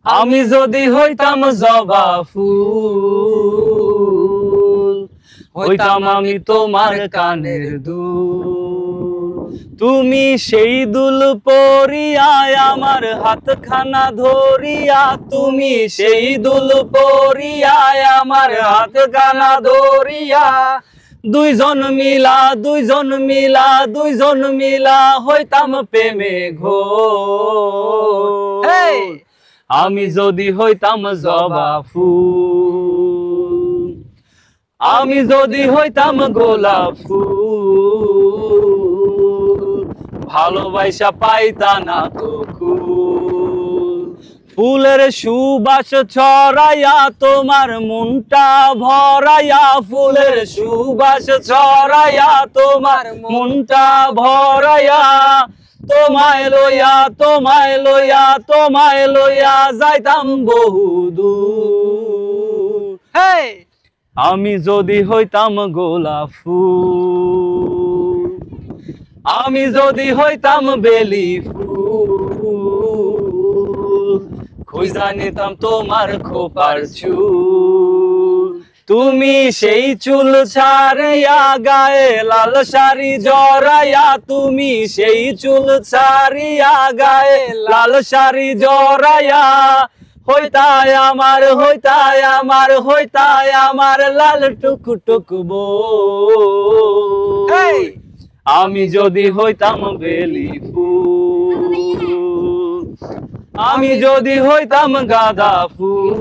আমি যদি হইতাম জবা ফুল, হইতাম আমি তোমার কানের দুল। তুমি সেই দুল পরিয়া আমার হাতখানা ধরিয়া, তুমি সেই দুল পরিয়া আমার হাতখানা ধরিয়া, দুইজন মিলা দুইজন মিলা দুইজন মিলা হইতাম প্রেমে ঘোর। আমি যদি হইতাম জবা ফুল, আমি যদি হইতাম গোলাপ ফুল, ভালোবাসা পাইতা না তো কুল। ফুলের সুবাস ছড়াইয়া তোমার মনটা ভরাইয়া, ফুলের সুবাস ছড়াইয়া তোমার মনটা ভরাইয়া, তোমায় লইয়া তোমায় লইয়া তোমায় লইয়া যাইতাম বহুদূর। আমি যদি হইতাম গোলাপ ফুল, আমি যদি হইতাম বেলি ফুল, খুঁজা নিতাম তোমার খোপার চুল। তুমি সেই চুল ছাড়িয়া গায়ে লাল শাড়ি জড়াইয়া, তুমি সেই চুল ছাড়িয়া গায়ে লাল শাড়ি জড়াইয়া, হইতায় আমার হইতায় আমার হইতায় আমার লাল টুকটুক বউ। আমি যদি হইতাম বেলি ফুল, আমি যদি হইতাম গাঁদা ফুল,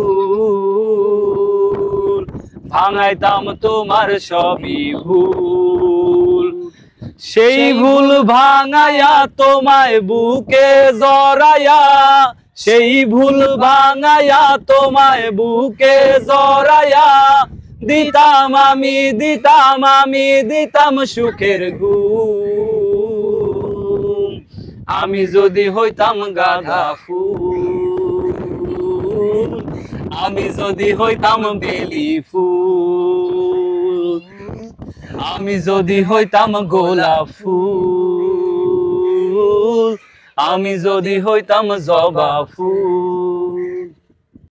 ভাঙাইতাম তোমার সবই ভুল। সেই ভুল ভাঙাইয়া তোমায় বুকে জড়াইয়া, সেই ভুল ভাঙাইয়া তোমায় বুকে জড়াইয়া, দিতাম আমি দিতাম আমি দিতাম সুখের ঘুম। আমি যদি হইতাম গাঁদা ফুল, আমি যদি হইতাম বেলি ফুল, আমি যদি হইতাম গোলাপ ফুল, আমি যদি হইতাম জবা ফুল।